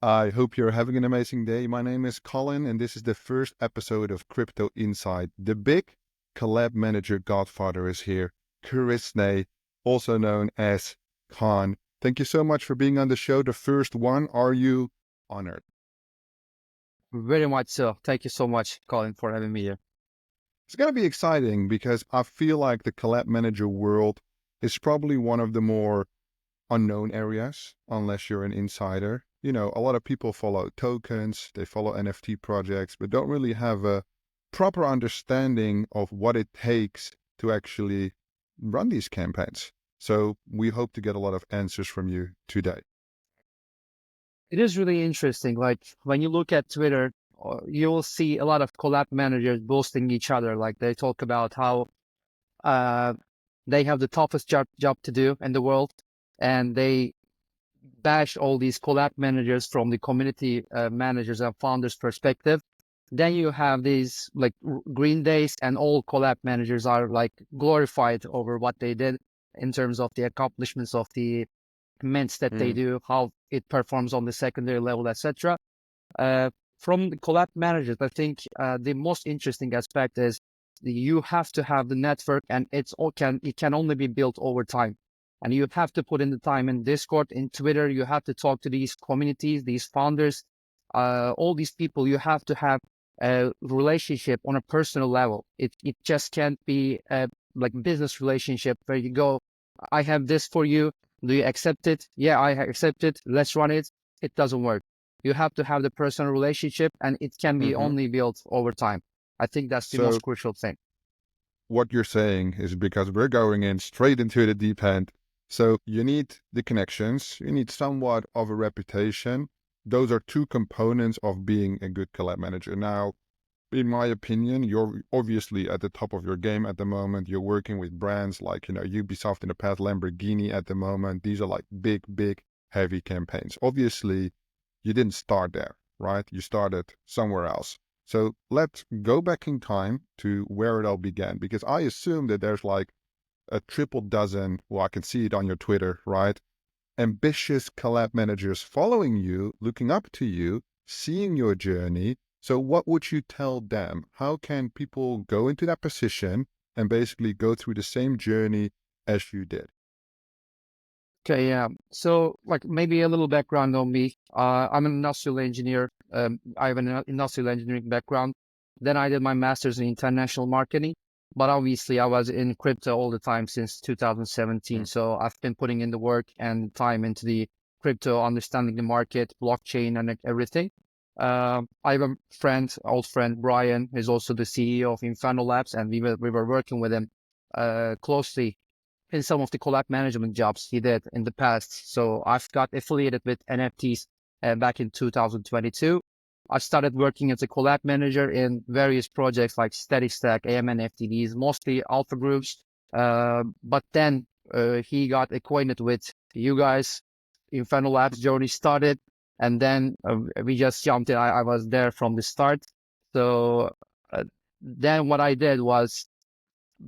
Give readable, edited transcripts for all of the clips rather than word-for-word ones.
I hope you're having an amazing day. My name is Colin, and this is the first episode of Crypto Insight. The big collab manager godfather is here, Carisne, also known as Kağan. Thank you so much for being on the show, the first one. Are you honored? Very much so. Thank you so much, Colin, for having me here. It's going to be exciting because I feel like the collab manager world is probably one of the more unknown areas, unless you're an insider. You know, a lot of people follow tokens, they follow NFT projects, but don't really have a proper understanding of what it takes to actually run these campaigns. So we hope to get a lot of answers from you today. It is really interesting. Like when you look at Twitter, you will see a lot of collab managers boasting each other. Like they talk about how they have the toughest job to do in the world, and they bash all these collab managers from the community managers and founders perspective. Then you have these like green days, and all collab managers are like glorified over what they did in terms of the accomplishments of the mints that they do, how it performs on the secondary level, etc. From the collab managers, I think the most interesting aspect is you have to have the network, and it can only be built over time. And you have to put in the time in Discord, in Twitter. You have to talk to these communities, these founders, all these people. You have to have a relationship on a personal level. It just can't be a like business relationship where you go, I have this for you. Do you accept it? Yeah, I accept it. Let's run it. It doesn't work. You have to have the personal relationship, and it can be only built over time. I think that's the most crucial thing. What you're saying is, because we're going in straight into the deep end, so you need the connections, you need somewhat of a reputation. Those are two components of being a good collab manager. Now, in my opinion, you're obviously at the top of your game at the moment. You're working with brands like, Ubisoft in the past, Lamborghini at the moment. These are like big, heavy campaigns. Obviously, you didn't start there, right? You started somewhere else. So let's go back in time to where it all began, because I assume that there's like a triple dozen, well, I can see it on your Twitter, right? Ambitious collab managers following you, looking up to you, seeing your journey. So what would you tell them? How can people go into that position and basically go through the same journey as you did? Okay, yeah. So like maybe a little background on me. I'm an industrial engineer. I have an industrial engineering background. Then I did my master's in international marketing. But obviously I was in crypto all the time since 2017. So I've been putting in the work and time into the crypto, understanding the market, blockchain, and everything. I have a friend, old friend, Brian, who's also the CEO of Infernolabs, and we were working with him closely in some of the collab management jobs he did in the past. So I've got affiliated with NFTs back in 2022. I started working as a collab manager in various projects like Static Stack, AMN FTDs, mostly alpha groups. But then he got acquainted with you guys. Infernolabs journey started, and then we just jumped in. I was there from the start. So then what I did was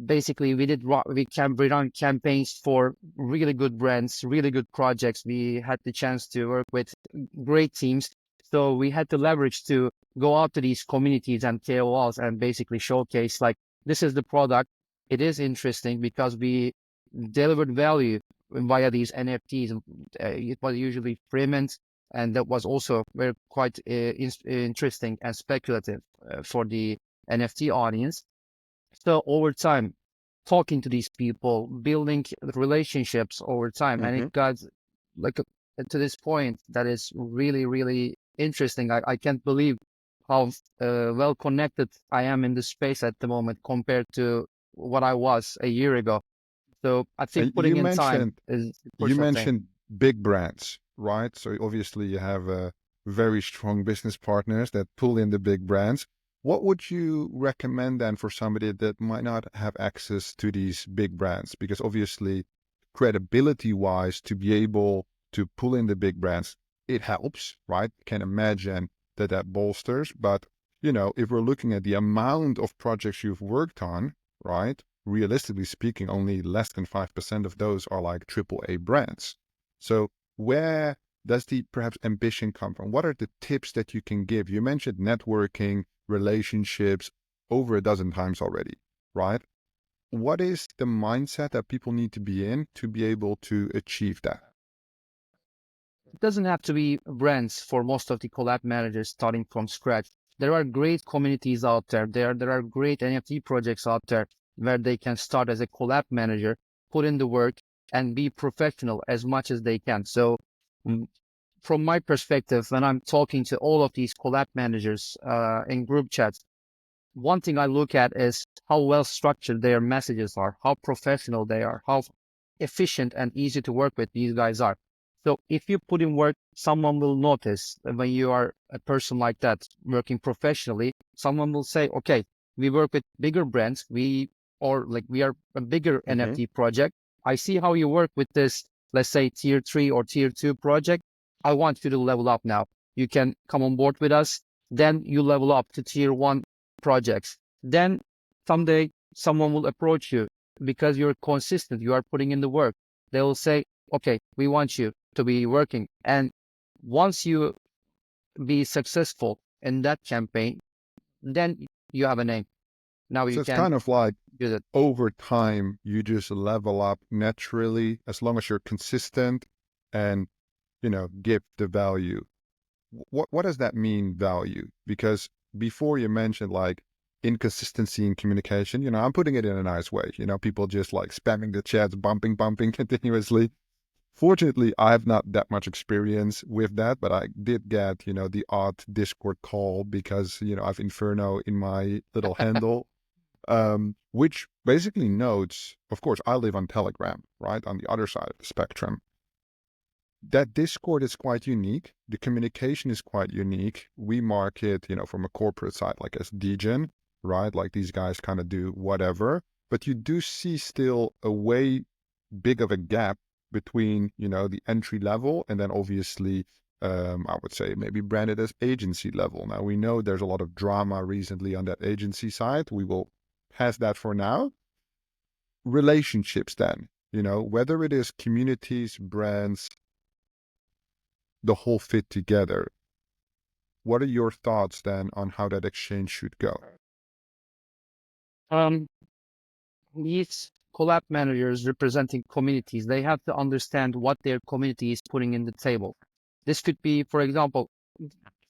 basically we run campaigns for really good brands, really good projects. We had the chance to work with great teams. So we had to leverage to go out to these communities and KOLs and basically showcase like, this is the product. It is interesting because we delivered value via these NFTs. It was usually free mints, and that was also very quite interesting and speculative for the NFT audience. So over time, talking to these people, building relationships over time, and it got like to this point that is really, really interesting. I can't believe how well connected I am in this space at the moment compared to what I was a year ago. So I think putting in time is a You crucial thing. mentioned big brands, right? So obviously you have very strong business partners that pull in the big brands. What would you recommend then for somebody that might not have access to these big brands? Because obviously, credibility wise, to be able to pull in the big brands, it helps, right? Can imagine that bolsters. But, if we're looking at the amount of projects you've worked on, right? Realistically speaking, only less than 5% of those are like AAA brands. So where does the perhaps ambition come from? What are the tips that you can give? You mentioned networking, relationships over a dozen times already, right? What is the mindset that people need to be in to be able to achieve that? It doesn't have to be brands for most of the collab managers starting from scratch. There are great communities out there. There are great NFT projects out there where they can start as a collab manager, put in the work, and be professional as much as they can. So from my perspective, when I'm talking to all of these collab managers in group chats, one thing I look at is how well structured their messages are, how professional they are, how efficient and easy to work with these guys are. So if you put in work, someone will notice that when you are a person like that working professionally, someone will say, okay, we work with bigger brands, we are a bigger NFT project. I see how you work with this, let's say tier 3 or tier 2 project. I want you to level up now. You can come on board with us. Then you level up to tier 1 projects. Then someday someone will approach you because you're consistent, you are putting in the work. They will say, okay, we want you to be working. And once you be successful in that campaign, then you have a name. Now So you it's can kind of like use it. over time, you just level up naturally as long as you're consistent and, give the value. What does that mean, value? Because before you mentioned like inconsistency in communication, I'm putting it in a nice way. People just like spamming the chats, bumping continuously. Fortunately, I have not that much experience with that, but I did get, the odd Discord call because, I have Inferno in my little handle, which basically notes, of course, I live on Telegram, right, on the other side of the spectrum. That Discord is quite unique. The communication is quite unique. We mark it, from a corporate side, like as degen, right? Like these guys kind of do whatever. But you do see still a way big of a gap between, the entry level and then obviously, I would say maybe branded as agency level. Now, we know there's a lot of drama recently on that agency side. We will pass that for now. Relationships then, whether it is communities, brands, the whole fit together. What are your thoughts then on how that exchange should go? Um, these collab managers representing communities, they have to understand what their community is putting in the table. This could be, for example,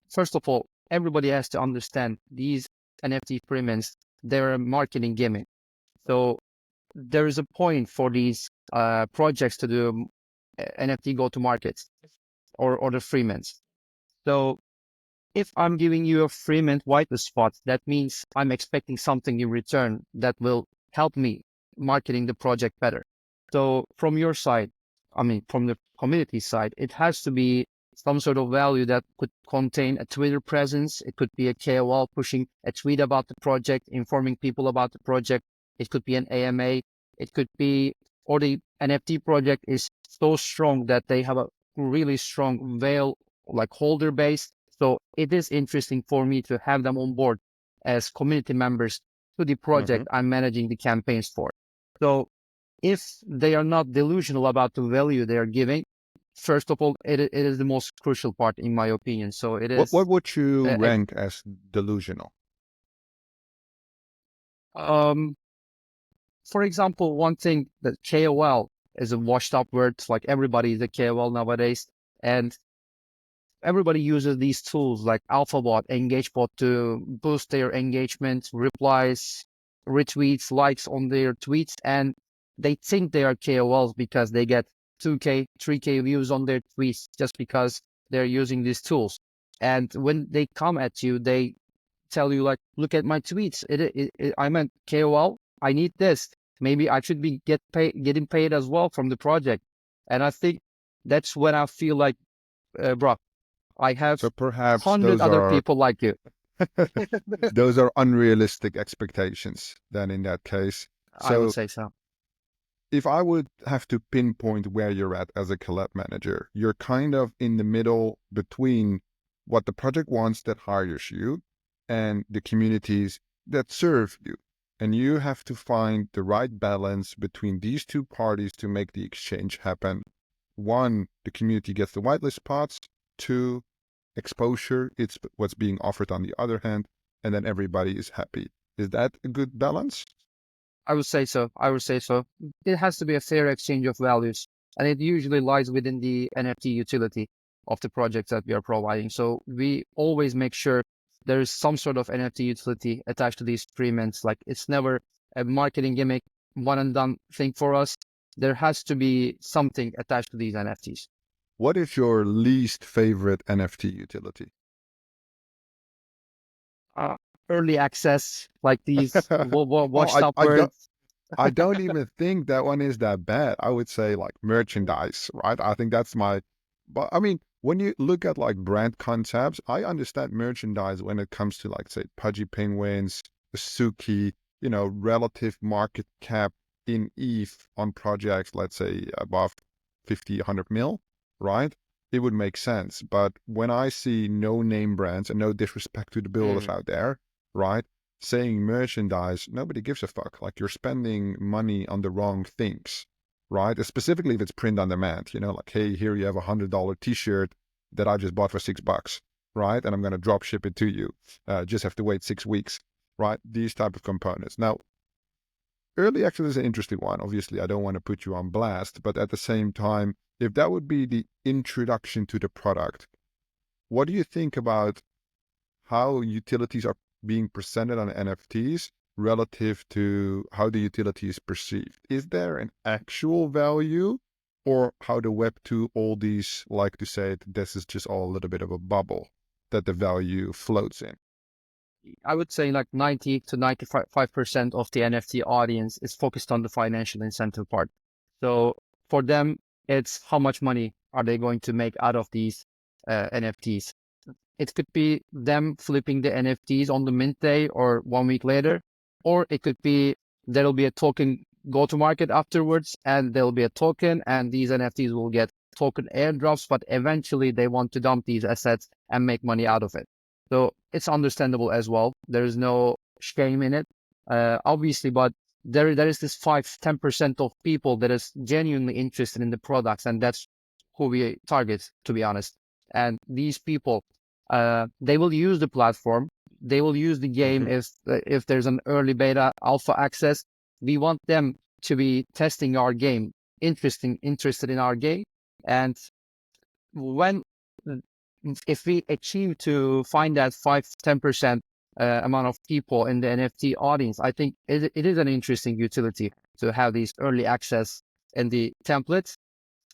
first of all, everybody has to understand these NFT experiments, they're a marketing gimmick. So there is a point for these projects to do NFT go-to-markets or the free mints. So if I'm giving you a free mint whitelist spot, that means I'm expecting something in return that will help me marketing the project better. So from your side, from the community side, it has to be some sort of value that could contain a Twitter presence. It could be a KOL pushing a tweet about the project, informing people about the project. It could be an AMA. It could be, or the NFT project is so strong that they have a really strong whale like holder base. So it is interesting for me to have them on board as community members to the project I'm managing the campaigns for. So if they are not delusional about the value they are giving, first of all, it is the most crucial part in my opinion. So it What is, would you rank as delusional? for example, one thing that KOL is a washed up word, like everybody is a KOL nowadays, and everybody uses these tools like AlphaBot, EngageBot to boost their engagement, replies, retweets, likes on their tweets, and they think they are KOLs because they get 2K, 3K views on their tweets just because they're using these tools. And when they come at you, they tell you like, look at my tweets. I'm a KOL. I need this. Maybe I should be getting paid as well from the project. And I think that's when I feel like, bro, I have So perhaps 100 other people like you. those are unrealistic expectations then in that case. I would So say so. if I would have to pinpoint where you're at as a collab manager, you're kind of in the middle between what the project wants that hires you and the communities that serve you. And you have to find the right balance between these two parties to make the exchange happen. one, the community gets the whitelist spots, two, exposure, it's what's being offered on the other hand, and then everybody is happy. Is that a good balance? I would say so. I would say so. It has to be a fair exchange of values, and it usually lies within the NFT utility of the projects that we are providing. So we always make sure there is some sort of NFT utility attached to these experiments. Like it's never a marketing gimmick, one and done thing for us. There has to be something attached to these NFTs. What is your least favorite NFT utility? Uh, Early access, like these Oh, washed up words. I don't even think that one is that bad. I would say like merchandise, right? I think that's my, but I mean, when you look at like brand concepts, I understand merchandise when it comes to like, say, Pudgy Penguins, Suki, relative market cap in ETH on projects, let's say above 50, 100 mil, right? It would make sense. But when I see no name brands, and no disrespect to the builders out there, right? Saying merchandise, nobody gives a fuck. Like you're spending money on the wrong things, right? Specifically if it's print on demand, like, hey, here you have $100 t-shirt that I just bought for $6, right? And I'm going to drop ship it to you. Just have to wait 6 weeks, right? These type of components. Now, early access is an interesting one. Obviously, I don't want to put you on blast, but at the same time, if that would be the introduction to the product, what do you think about how utilities are being presented on NFTs relative to how the utility is perceived? Is there an actual value, or how the Web2 oldies like to say it, this is just all a little bit of a bubble that the value floats in? I would say like 90 to 95% of the NFT audience is focused on the financial incentive part. So for them, it's how much money are they going to make out of these NFTs. It could be them flipping the NFTs on the mint day or 1 week later, or it could be there'll be a token go to market afterwards, and there'll be a token, and these NFTs will get token airdrops, but eventually they want to dump these assets and make money out of it. So it's understandable as well. There is no shame in it, obviously, but there is this 5-10% of people that is genuinely interested in the products, and that's who we target, to be honest. And these people, they will use the platform, they will use the game if there's an early beta alpha access. We want them to be testing our game, interested in our game. And when if we achieve to find that 5-10% amount of people in the NFT audience, I think it is an interesting utility to have these early access in the templates.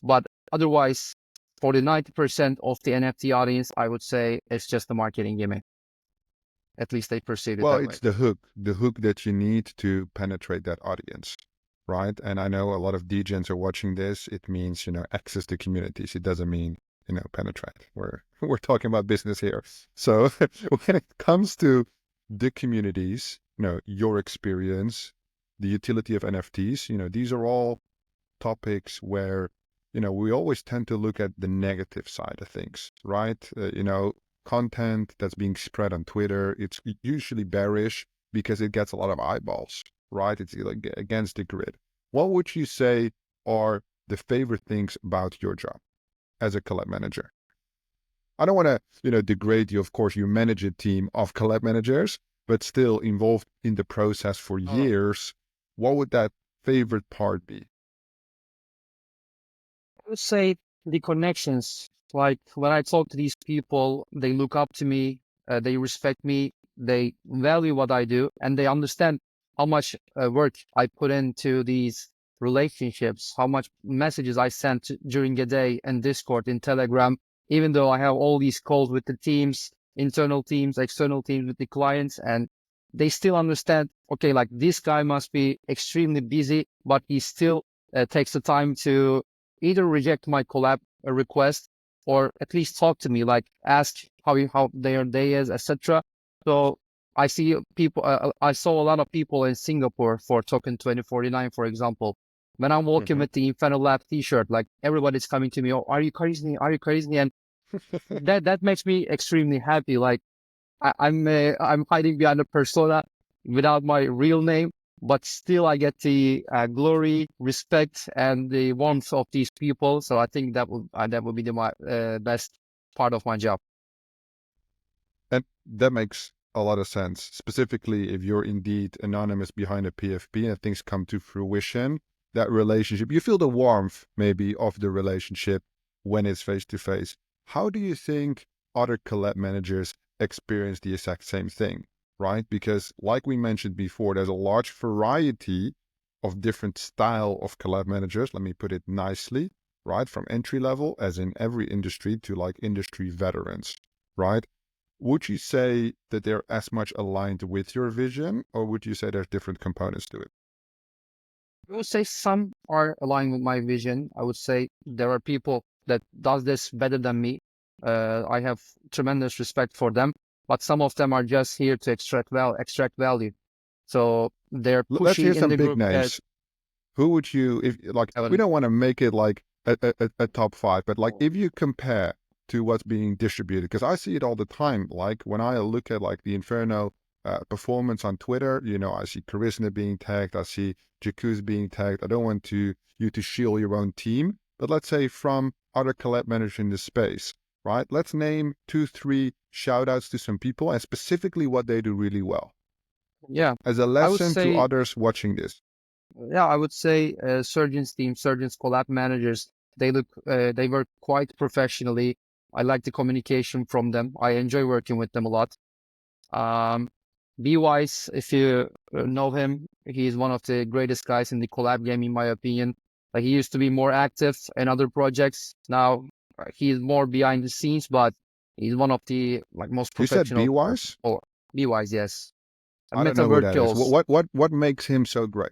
But otherwise, for the 90% of the NFT audience, I would say it's just a marketing gimmick. At least they perceive it Well, that way. it's the hook that you need to penetrate that audience, right? And I know a lot of DJs are watching this. It means, access to communities. It doesn't mean, penetrate. We're talking about business here. So when it comes to the communities, your experience, the utility of NFTs, these are all topics where, we always tend to look at the negative side of things, right? Content that's being spread on Twitter, it's usually bearish because it gets a lot of eyeballs, right? It's like against the grid. What would you say are the favorite things about your job as a collab manager? I don't want to, degrade you. Of course, you manage a team of collab managers, but still involved in the process for years. What would that favorite part be? I would say the connections. Like when I talk to these people, they look up to me, they respect me, they value what I do, and they understand how much work I put into these relationships, how much messages I sent during a day in Discord, in Telegram, even though I have all these calls with the teams, internal teams, external teams with the clients, and they still understand, okay, like this guy must be extremely busy, but he still takes the time to either reject my collab request or at least talk to me, like ask how their day is, etc. So I see people. I saw a lot of people in Singapore for Token 2049, for example. When I'm walking with the Infernolabs T-shirt, like everybody's coming to me, "Oh, are you Carisne? Are you Carisne?" And that makes me extremely happy. Like I'm hiding behind a persona without my real name, but still I get the glory, respect, and the warmth of these people. So I think that would be my best part of my job. And that makes a lot of sense, specifically if you're indeed anonymous behind a PFP and things come to fruition, that relationship, you feel the warmth maybe of the relationship when it's face to face. How do you think other collab managers experience the exact same thing, right? Because like we mentioned before, there's a large variety of different style of collab managers. Let me put it nicely, right? From entry level, as in every industry, to like industry veterans, right? Would you say that they're as much aligned with your vision, or would you say there's different components to it? I would say some are aligned with my vision. I would say there are people that does this better than me. I have tremendous respect for them, but some of them are just here to extract value. So they're Let's hear pushy in some the big group chat. names. Who would you, if like, we Evan. don't want to make it like a top five, but like if you compare to what's being distributed, because I see it all the time. Like when I look at like the Inferno performance on Twitter, you know, I see Carisne being tagged, I see Jacuz being tagged. I don't want you to shield your own team, but let's say from other collab managers in the space, right? Let's name 2, 3 shout outs to some people and specifically what they do really well Yeah, as a I would lesson to say others watching this. Yeah, I would say Surgeon's team, Surgeon's collab managers, they work quite professionally. I like the communication from them. I enjoy working with them a lot. Um, B-Wise, if you know him, he's one of the greatest guys in the collab game, in my opinion. Like he used to be more active in other projects. Now he's more behind the scenes, but he's one of the like most You said professional B-Wise? people. B-Wise, yes. I don't know who Metaverse that is. kills. What makes him so great?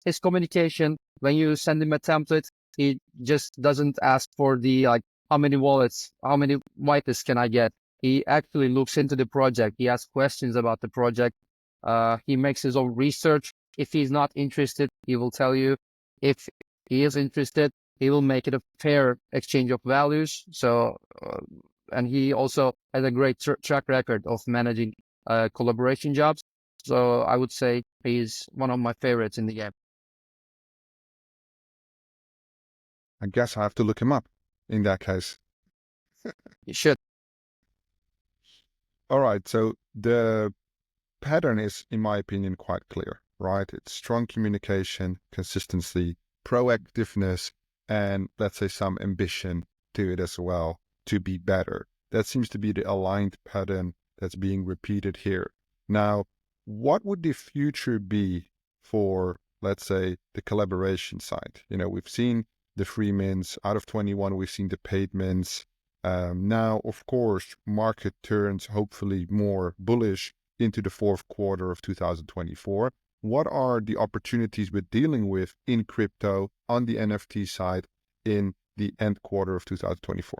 His communication, when you send him a template, he just doesn't ask for the like how many wallets, how many whitelists can I get. He actually looks into the project. He asks questions about the project. He makes his own research. If he's not interested, he will tell you. If he is interested, he will make it a fair exchange of values. So, and he also has a great track record of managing collaboration jobs. So I would say he's one of my favorites in the game. I guess I have to look him up in that case. You should. All right. So the pattern is, in my opinion, quite clear, right? It's strong communication, consistency, proactiveness, and let's say some ambition to it as well to be better. That seems to be the aligned pattern that's being repeated here. Now, what would the future be for, let's say, the collaboration side? You know, we've seen the free mints out of 21, we've seen the paid mints. Now, of course, market turns hopefully more bullish into the fourth quarter of 2024. What are the opportunities we're dealing with in crypto on the NFT side in the end quarter of 2024?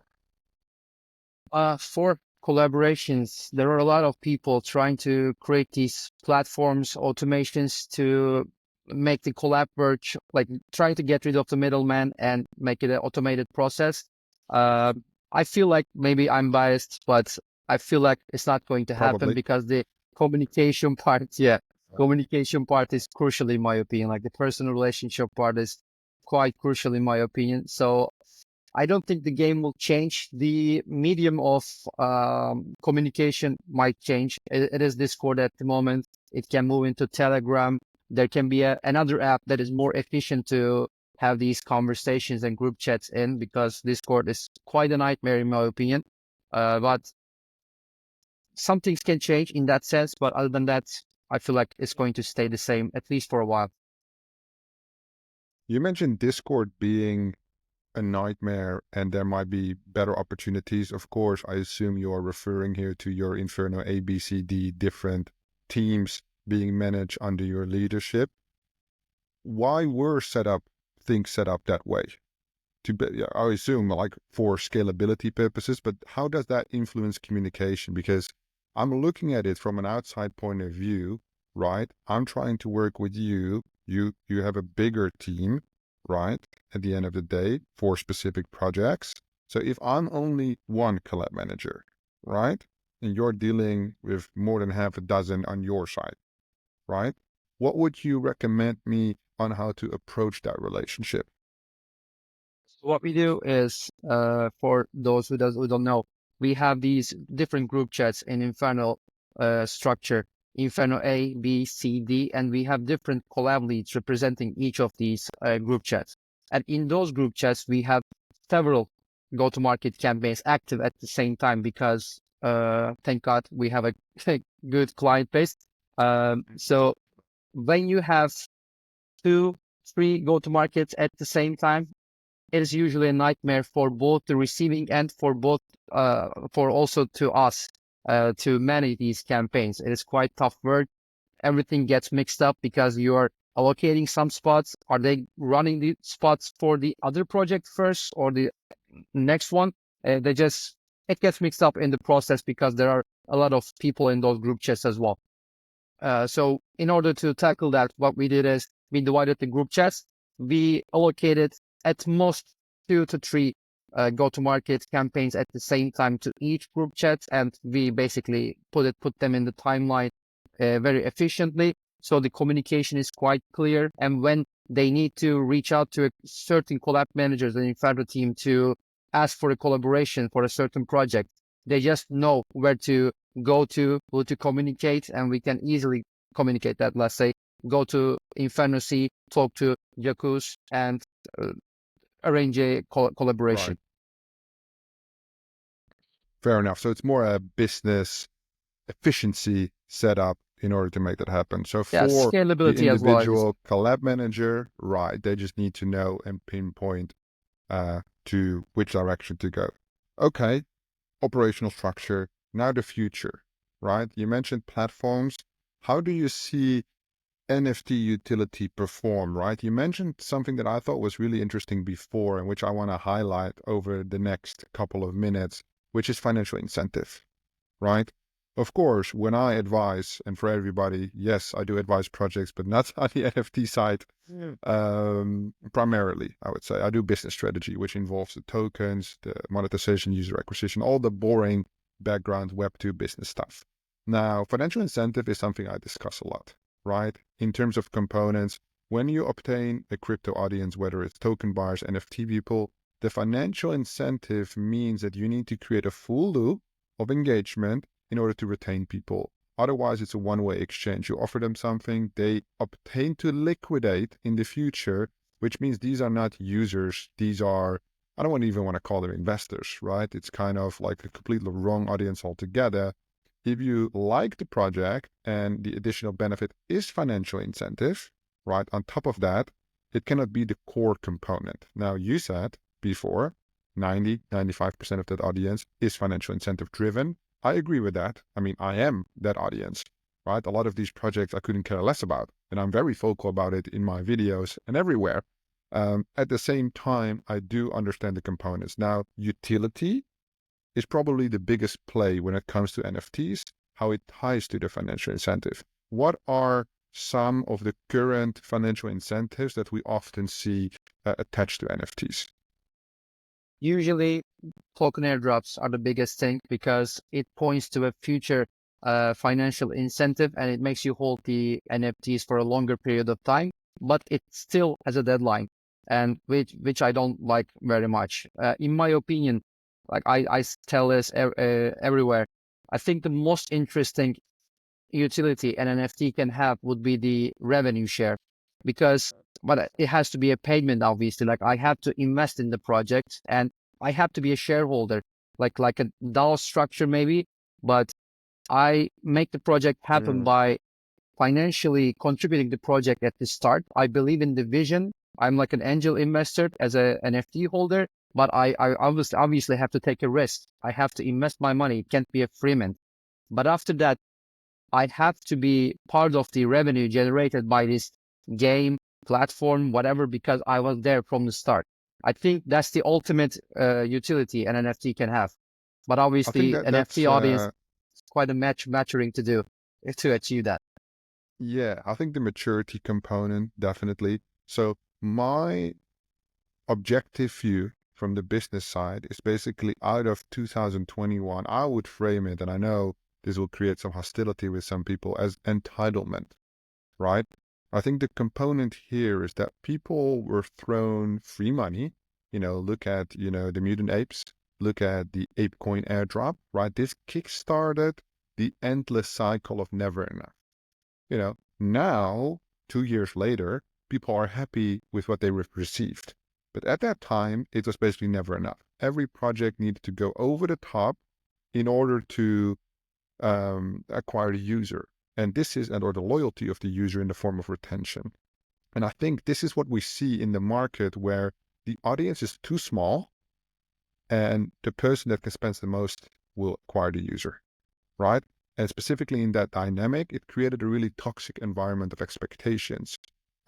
For collaborations, there are a lot of people trying to create these platforms, automations to make the collab work, like trying to get rid of the middleman and make it an automated process. Uh, I feel like maybe I'm biased, but I feel like it's not going to happen Probably. because the communication part, yeah, communication part is crucial in my opinion. Like the personal relationship part is quite crucial in my opinion. So I don't think the game will change. The medium of communication might change. It is Discord at the moment. It can move into Telegram. There can be another app that is more efficient to have these conversations and group chats in because Discord is quite a nightmare in my opinion. But some things can change in that sense. But other than that, I feel like it's going to stay the same, at least for a while. You mentioned Discord being a nightmare and there might be better opportunities. Of course, I assume you are referring here to your Inferno ABCD different teams being managed under your leadership. Why were things set up that way? I assume like for scalability purposes, but how does that influence communication? Because I'm looking at it from an outside point of view, right? I'm trying to work with you. You have a bigger team, right? At the end of the day for specific projects. So if I'm only one collab manager, right? And you're dealing with more than half a dozen on your side, right? what would you recommend me on how to approach that relationship? What we do is, for those who don't know, we have these different group chats in Inferno structure, Inferno A, B, C, D, and we have different collab leads representing each of these group chats. And in those group chats, we have several go-to-market campaigns active at the same time because, thank God, we have a good client base. So when you have two, three go-to-markets at the same time, it is usually a nightmare for both the receiving and for also to us to manage these campaigns. It is quite tough work. Everything gets mixed up because you are allocating some spots. Are they running the spots for the other project first or the next one? It gets mixed up in the process because there are a lot of people in those group chats as well. So in order to tackle that, what we did is we divided the group chats. We allocated at most 2 to 3 go-to-market campaigns at the same time to each group chat, and we basically put them in the timeline very efficiently. So the communication is quite clear, and when they need to reach out to a certain collab managers and Inferno team to ask for a collaboration for a certain project, they just know where to go to, who to communicate, and we can easily communicate that. Let's say, go to Inferno C, talk to Yakus, and arrange a collaboration. Right. Fair enough. So it's more a business efficiency setup in order to make that happen. So Yeah, for the scalability as well. individual collab manager, right, they just need to know and pinpoint to which direction to go. Okay, operational structure. Now the future, right? You mentioned platforms. How do you see NFT utility perform, right? You mentioned something that I thought was really interesting before and which I want to highlight over the next couple of minutes, which is financial incentive, right? Of course, when I advise, and for everybody, yes, I do advise projects, but not on the NFT side. Primarily, I would say I do business strategy, which involves the tokens, the monetization, user acquisition, all the boring background Web2 business stuff. Now, financial incentive is something I discuss a lot, right? In terms of components, when you obtain a crypto audience, whether it's token buyers, NFT people, the financial incentive means that you need to create a full loop of engagement in order to retain people. Otherwise, it's a one-way exchange. You offer them something, they obtain to liquidate in the future, which means these are not users. These are, I don't even want to call them investors, right? It's kind of like a completely wrong audience altogether. If you like the project and the additional benefit is financial incentive, right? On top of that, it cannot be the core component. Now, you said before, 95% of that audience is financial incentive driven. I agree with that. I mean, I am that audience, right? A lot of these projects I couldn't care less about, and I'm very vocal about it in my videos and everywhere. At the same time, I do understand the components. Now, utility is probably the biggest play when it comes to NFTs, how it ties to the financial incentive. What are some of the current financial incentives that we often see attached to NFTs? Usually, token airdrops are the biggest thing because it points to a future financial incentive and it makes you hold the NFTs for a longer period of time, but it still has a deadline, and which I don't like very much. In my opinion, like I tell this everywhere, I think the most interesting utility an NFT can have would be the revenue share, because but it has to be a payment, obviously. Like, I have to invest in the project and I have to be a shareholder, like a DAO structure maybe, but I make the project happen by financially contributing the project at the start. I believe in the vision. I'm like an angel investor as a NFT holder, but I obviously have to take a risk. I have to invest my money. It can't be a freeman. But after that, I have to be part of the revenue generated by this game, platform, whatever, because I was there from the start. I think that's the ultimate utility an NFT can have. But I think obviously, that an that's NFT audience is quite a maturing to do to achieve that. yeah, I think the maturity component definitely. So my objective view from the business side is basically out of 2021, I would frame it, and I know this will create some hostility with some people, as entitlement, right? I think the component here is that people were thrown free money. Look at, the mutant apes, look at the ApeCoin airdrop, right? This kickstarted the endless cycle of never enough. Now, 2 years later, people are happy with what they received. But at that time, it was basically never enough. Every project needed to go over the top in order to acquire the user. And or the loyalty of the user in the form of retention. And I think this is what we see in the market, where the audience is too small and the person that can spend the most will acquire the user, right? And specifically in that dynamic, it created a really toxic environment of expectations.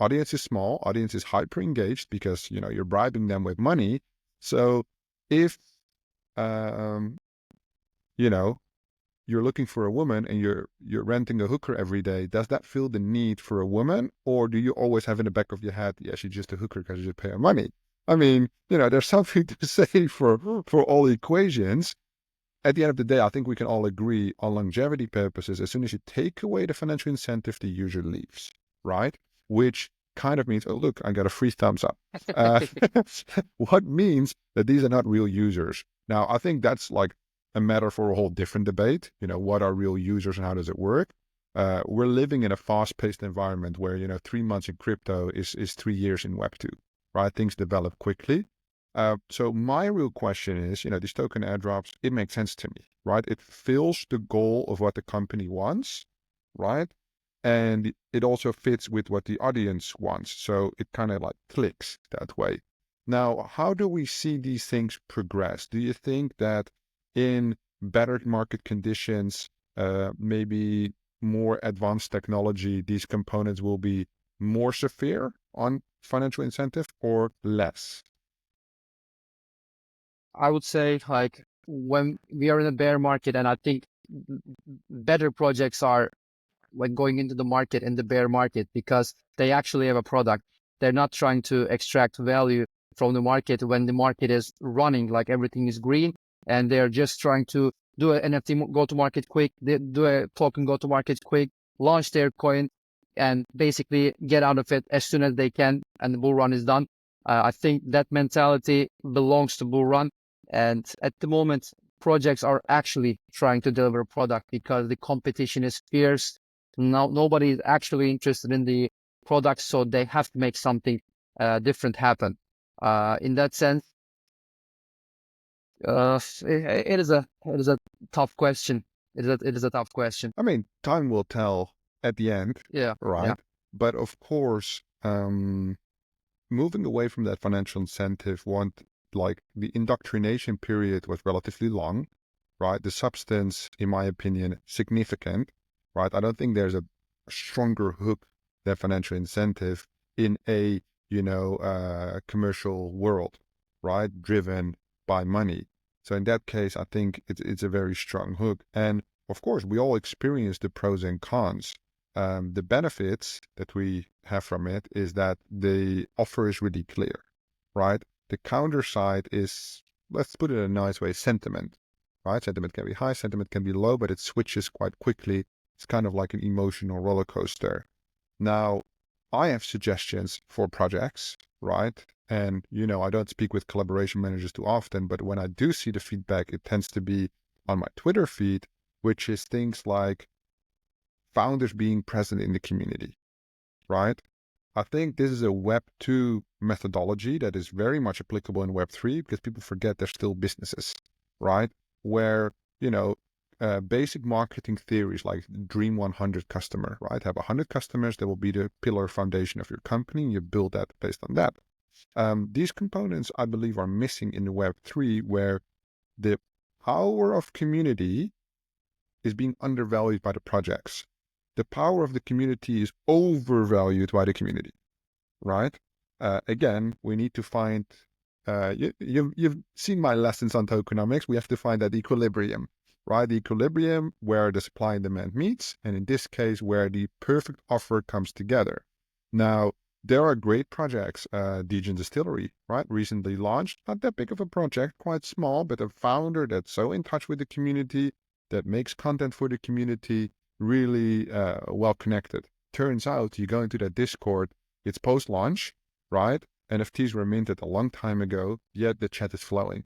Audience is small, audience is hyper engaged because, you're bribing them with money. So if, you're looking for a woman and you're renting a hooker every day, does that feel the need for a woman? Or do you always have in the back of your head, yeah, she's just a hooker because you just pay her money? I mean, there's something to say for all equations. At the end of the day, I think we can all agree on longevity purposes, as soon as you take away the financial incentive, the user leaves, right? Which kind of means, oh, look, I got a free thumbs up. What means that these are not real users. Now, I think that's like a matter for a whole different debate. What are real users and how does it work? We're living in a fast-paced environment where, 3 months in crypto is 3 years in Web2, right? Things develop quickly. So my real question is, these token airdrops, it makes sense to me, right? It fills the goal of what the company wants, right? And it also fits with what the audience wants. So it kind of like clicks that way. Now, how do we see these things progress? Do you think that in better market conditions, maybe more advanced technology, these components will be more severe on financial incentive or less? I would say like when we are in a bear market, and I think better projects are when going into the market in the bear market because they actually have a product. They're not trying to extract value from the market when the market is running, like everything is green, and they're just trying to do an NFT go to market quick, they do a token go to market quick, launch their coin, and basically get out of it as soon as they can, and the bull run is done. I think that mentality belongs to bull run. And at the moment, projects are actually trying to deliver a product because the competition is fierce. Now, nobody is actually interested in the product, so they have to make something different happen. In that sense, it is a tough question. It is a tough question. I mean, time will tell at the end, Yeah, right? yeah. But of course, moving away from that financial incentive, like the indoctrination period was relatively long, right? The substance, in my opinion, significant, right? I don't think there's a stronger hook than financial incentive in a, commercial world, right? Driven by money. So in that case, I think it's a very strong hook. And of course, we all experience the pros and cons. The benefits that we have from it is that the offer is really clear, right? The counter side is, let's put it in a nice way, sentiment, right? Sentiment can be high, sentiment can be low, but it switches quite quickly. It's kind of like an emotional roller coaster. Now, I have suggestions for projects, right? And, I don't speak with collaboration managers too often, but when I do see the feedback, it tends to be on my Twitter feed, which is things like founders being present in the community, right? I think this is a Web2 methodology that is very much applicable in Web3 because people forget they're still businesses, right? Where, basic marketing theories like Dream 100 customer, right? Have 100 customers that will be the pillar foundation of your company, and you build that based on that. These components, I believe, are missing in the Web3, where the power of community is being undervalued by the projects. The power of the community is overvalued by the community, right? Again, we need to find, you've seen my lessons on tokenomics. We have to find that equilibrium, right? The equilibrium where the supply and demand meets, and in this case, where the perfect offer comes together. Now, there are great projects. Degen Distillery, right? Recently launched, not that big of a project, quite small, but a founder that's so in touch with the community, that makes content for the community, really well connected. turns out you go into that Discord, it's post-launch, right? NFTs were minted a long time ago, yet the chat is flowing.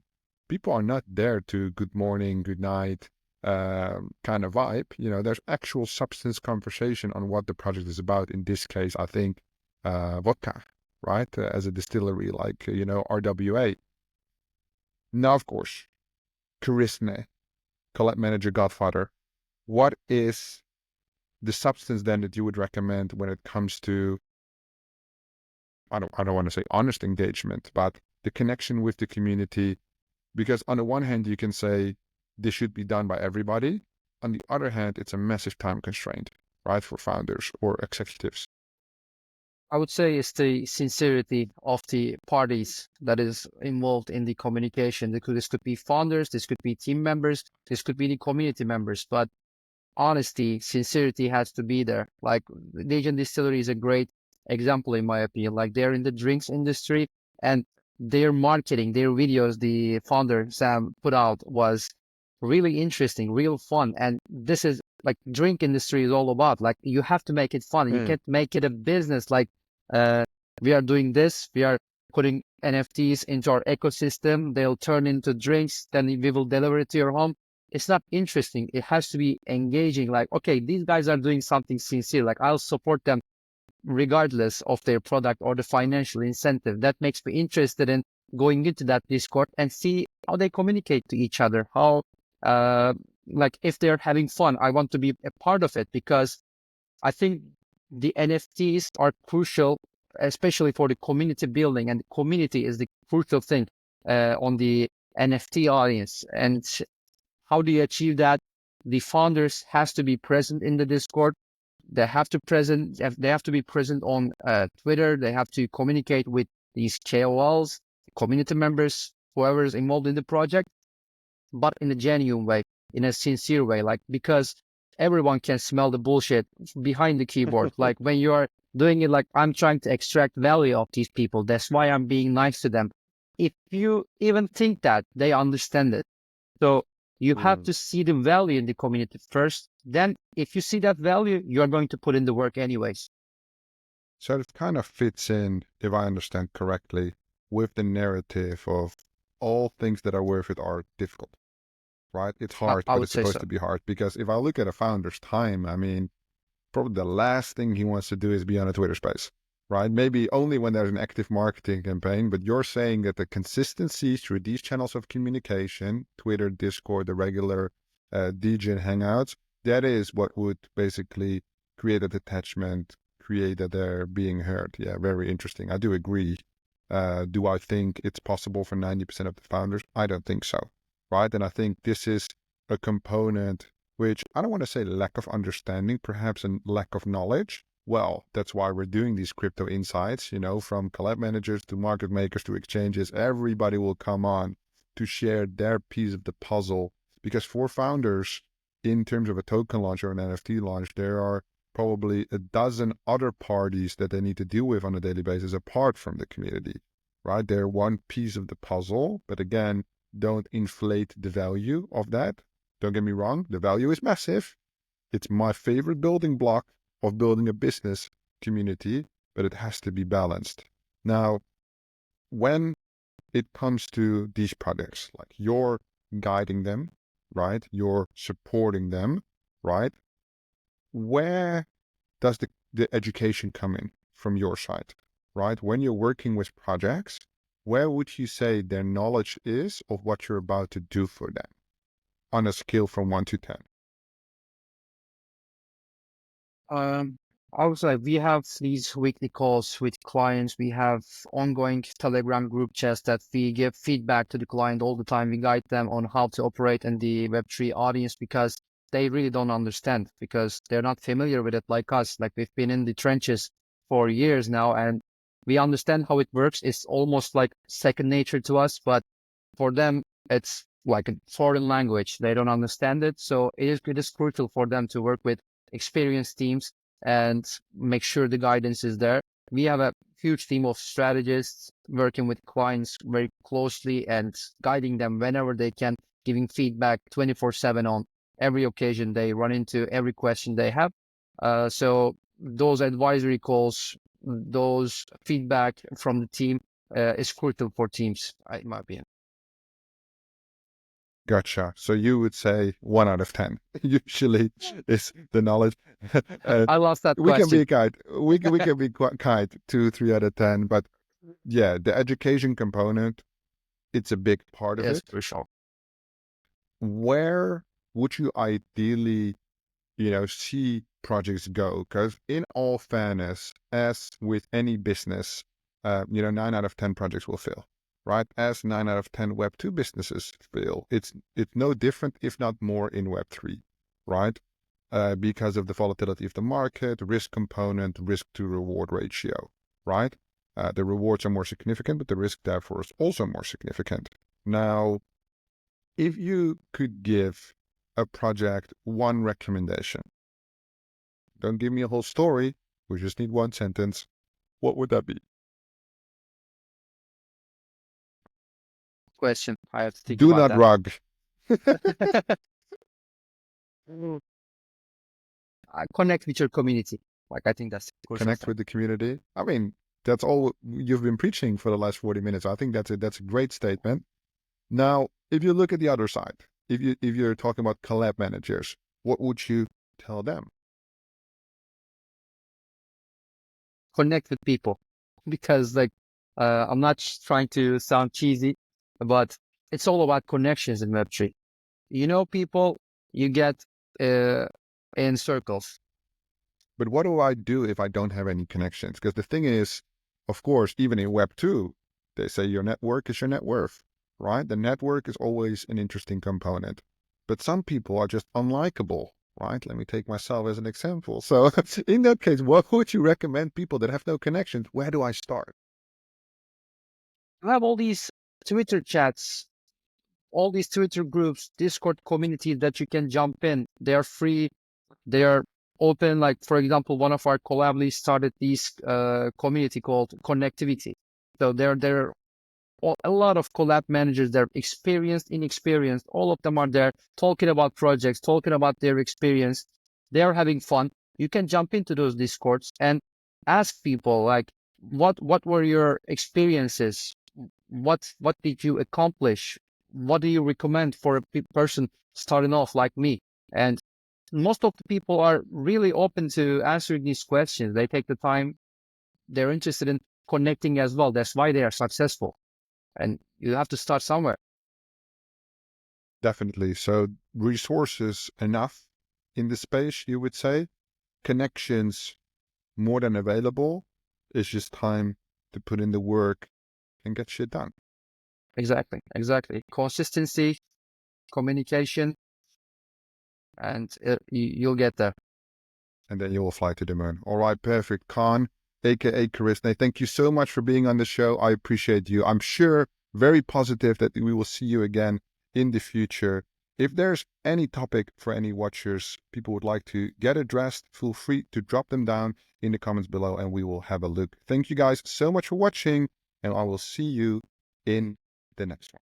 People are not there to good morning, good night kind of vibe. You know, there's actual substance conversation on what the project is about. In this case, I think vodka, right? As a distillery, like, you know, RWA. Now, of course, Carisne, Collab Manager Godfather. What is the substance then that you would recommend when it comes to, I don't want to say honest engagement, but the connection with the community? Because on the one hand, you can say this should be done by everybody. On the other hand, it's a massive time constraint, right, for founders or executives. I would say it's the sincerity of the parties that is involved in the communication. This could be founders, this could be team members, this could be the community members, but honesty, sincerity has to be there. Like Legion Distillery is a great example, in my opinion. Like they're in the drinks industry, and their marketing, their videos, the founder Sam put out was really interesting, real fun. And this is like drink industry is all about. Like you have to make it fun. You can't make it a business. Like we are doing this, we are putting NFTs into our ecosystem. They'll turn into drinks, then we will deliver it to your home. It's not interesting. It has to be engaging. Like, okay, these guys are doing something sincere. Like I'll support them regardless of their product or the financial incentive. That makes me interested in going into that Discord and see how they communicate to each other. How, like if they're having fun, I want to be a part of it, because I think the NFTs are crucial, especially for the community building, and the community is the crucial thing on the NFT audience. And how do you achieve that? The founders has to be present in the Discord. They have to be present on Twitter. They have to communicate with these KOLs, community members, whoever is involved in the project, but in a genuine way, in a sincere way, like, because everyone can smell the bullshit behind the keyboard. Like when you are doing it, like I'm trying to extract value of these people. That's why I'm being nice to them. If you even think that, they understand it. So you have to see the value in the community first. Then if you see that value, you're going to put in the work anyways. So it kind of fits in, if I understand correctly, with the narrative of all things that are worth it are difficult, right? It's hard, I but would it's say supposed so. to be hard. Because if I look at a founder's time, I mean, probably the last thing he wants to do is be on a Twitter space, right? Maybe only when there's an active marketing campaign, but you're saying that the consistency through these channels of communication, Twitter, Discord, the regular DJ Hangouts, that is what would basically create a detachment, create that they're being heard. Yeah, very interesting. I do agree. Do I think it's possible for 90% of the founders? I don't think so, right? And I think this is a component which I don't want to say lack of understanding, perhaps a lack of knowledge. Well, that's why we're doing these crypto insights, you know, from collab managers to market makers to exchanges. Everybody will come on to share their piece of the puzzle, because for founders, in terms of a token launch or an NFT launch, there are probably a dozen other parties that they need to deal with on a daily basis apart from the community, right? They're one piece of the puzzle, but again, don't inflate the value of that. Don't get me wrong, the value is massive. It's my favorite building block of building a business community, but it has to be balanced. Now, when it comes to these projects, like you're guiding them, right? You're supporting them, right? Where does the education come in from your side, right? When you're working with projects, where would you say their knowledge is of what you're about to do for them on a scale from 1 to 10? I would say we have these weekly calls with clients. We have ongoing Telegram group chats that we give feedback to the client all the time. We guide them on how to operate in the Web3 audience, because they really don't understand, because they're not familiar with it like us. Like we've been in the trenches for years now, and we understand how it works. It's almost like second nature to us, but for them, it's like a foreign language. They don't understand it. So it is crucial for them to work with experienced teams and make sure the guidance is there. We have a huge team of strategists working with clients very closely and guiding them whenever they can, giving feedback 24/7 on every occasion they run into, every question they have. So those advisory calls, those feedback from the team is crucial for teams, in my opinion. Gotcha. So you would say 1 out of 10 usually is the knowledge. I lost that We can question. be kind. We can be quite kind, 2, 3 out of 10. But yeah, the education component, it's a big part of Yes, it. for sure. Where would you ideally, see projects go? Because in all fairness, as with any business, 9 out of 10 projects will fail, right? As 9 out of 10 Web2 businesses fail. It's no different, if not more, in Web3, right? Because of the volatility of the market, risk component, risk to reward ratio, right? The rewards are more significant, but the risk therefore is also more significant. Now, if you could give a project one recommendation, don't give me a whole story, we just need one sentence, what would that be? Question. I have to think Do about not rug. that. Connect with your community. Like, I think that's the crucial Connect thing. with the community. I mean, that's all you've been preaching for the last 40 minutes. I think that's a great statement. Now, if you look at the other side, if you're talking about collab managers, what would you tell them? Connect with people, because like I'm not trying to sound cheesy, but it's all about connections in Web3. You know, people you get in circles. But what do I do if I don't have any connections? Because the thing is, of course, even in Web 2, they say your network is your net worth, right? The network is always an interesting component. But some people are just unlikable, right? Let me take myself as an example. So in that case, what would you recommend people that have no connections? Where do I start? You have all these Twitter chats, all these Twitter groups, Discord communities that you can jump in. They're free. They're open. Like, for example, one of our collab leads started this community called Connectivity. So there are a lot of collab managers. They're experienced, inexperienced. All of them are there talking about projects, talking about their experience. They're having fun. You can jump into those Discords and ask people like, what were your experiences? What did you accomplish? What do you recommend for a person starting off like me? And most of the people are really open to answering these questions. They take the time. They're interested in connecting as well. That's why they are successful. And you have to start somewhere. Definitely. So resources enough in the space, you would say. Connections more than available. It's just time to put in the work and get shit done. Exactly. Consistency, communication, and you'll get there. And then you will fly to the moon. All right, perfect. Kağan, aka Carisne, thank you so much for being on the show. I appreciate you. I'm sure very positive that we will see you again in the future. If there's any topic for any watchers people would like to get addressed, feel free to drop them down in the comments below and we will have a look. Thank you guys so much for watching, and I will see you in the next one.